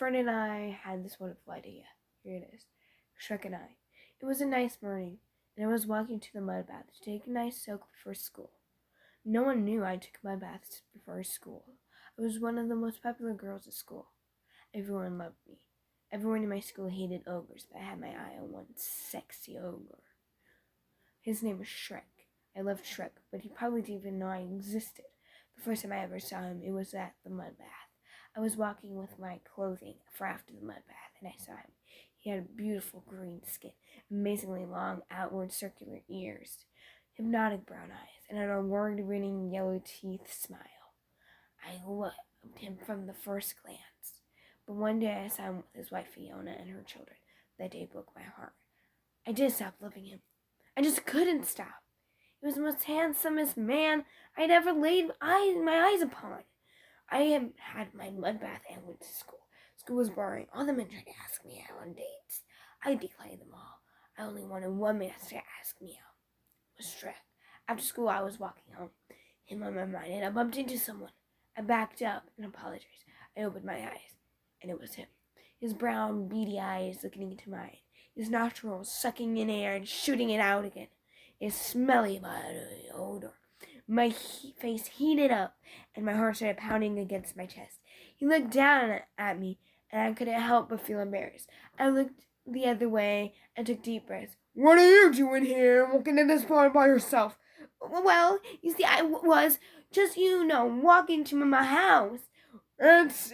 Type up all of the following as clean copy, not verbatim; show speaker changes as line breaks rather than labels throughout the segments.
friend and I had this wonderful idea. Here it is. Shrek and I. It was a nice morning, and I was walking to the mud bath to take a nice soak before school. No one knew I took mud baths before school. I was one of the most popular girls at school. Everyone loved me. Everyone in my school hated ogres, but I had my eye on one sexy ogre. His name was Shrek. I loved Shrek, but he probably didn't even know I existed. The first time I ever saw him, it was at the mud bath. I was walking with my clothing for after the mud bath, and I saw him. He had beautiful green skin, amazingly long outward circular ears, hypnotic brown eyes, and an award-winning yellow teeth smile. I loved him from the first glance. But one day I saw him with his wife Fiona and her children. That day broke my heart. I did stop loving him. I just couldn't stop. He was the most handsomest man I'd ever laid my eyes upon. I had had my mud bath and went to school. School was boring. All the men tried to ask me out on dates. I declined them all. I only wanted one man to ask me out. It was Shrek. After school, I was walking home, him on my mind, and I bumped into someone. I backed up and apologized. I opened my eyes, and it was him. His brown, beady eyes looking into mine. His nostrils sucking in air and shooting it out again. His smelly body odor. My face heated up, and my heart started pounding against my chest. He looked down at me, and I couldn't help but feel embarrassed. I looked the other way and took deep breaths. "What are you doing here, walking in this park by yourself?" "Well, you see, I was just, walking to my house." That's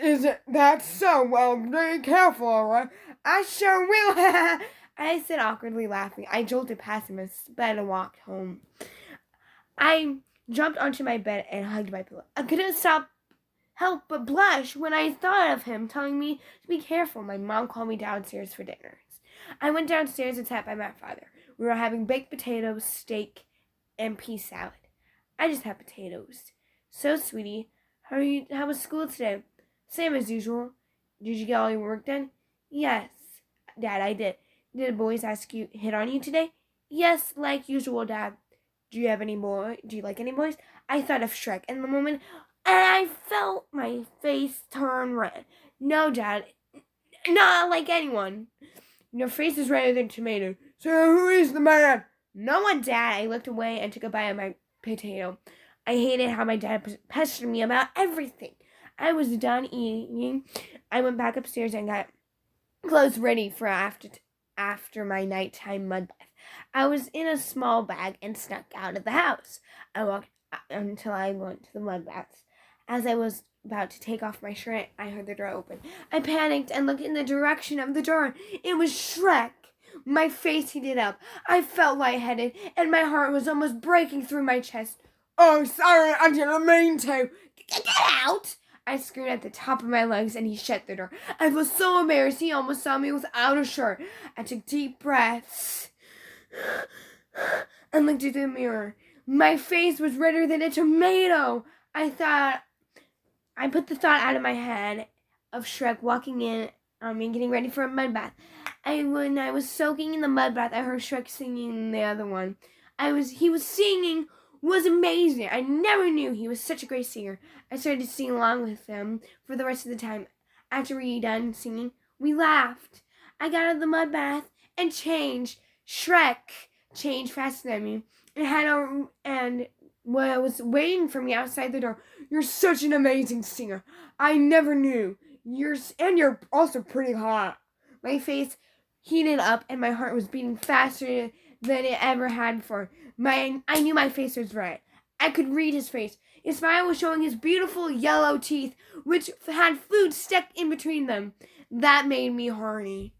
so? Well, be careful, all right? I sure will." I said awkwardly, laughing. I jolted past him and sped and walked home. I jumped onto my bed and hugged my pillow. I couldn't help but blush when I thought of him telling me to be careful. My mom called me downstairs for dinner. I went downstairs and sat by my father. We were having baked potatoes, steak, and pea salad. I just had potatoes. "So, sweetie, how was school today?" "Same as usual." "Did you get all your work done?" "Yes, Dad, I did." "Did the boys hit on you today?" "Yes, like usual, Dad." Do you like any boys?" I thought of Shrek in the moment, and I felt my face turn red. "No, Dad, not like anyone." "Your face is redder than tomato." "So who is the man?" "No one, Dad." I looked away and took a bite of my potato. I hated how my dad pestered me about everything. I was done eating. I went back upstairs and got clothes ready for after my nighttime mud bath. I was in a small bag and snuck out of the house. I walked until I went to the mud baths. As I was about to take off my shirt, I heard the door open. I panicked and looked in the direction of the door. It was Shrek. My face heated up. I felt lightheaded, and my heart was almost breaking through my chest. "Oh, sorry, I didn't mean to." Get out!" I screamed at the top of my lungs, and he shut the door. I was so embarrassed. He almost saw me without a shirt. I took deep breaths and looked at the mirror. My face was redder than a tomato. I put the thought out of my head of Shrek walking in on me and getting ready for a mud bath. When I was soaking in the mud bath, I heard Shrek singing the other one. He was singing was amazing. I never knew he was such a great singer. I started to sing along with him for the rest of the time. After we were done singing, we laughed. I got out of the mud bath and changed. Shrek changed faster than me and was waiting for me outside the door. "You're such an amazing singer. I never knew. You're also pretty hot." My face heated up and my heart was beating faster than it ever had before. I knew my face was red. I could read his face. His smile was showing his beautiful yellow teeth, which had food stuck in between them. That made me horny.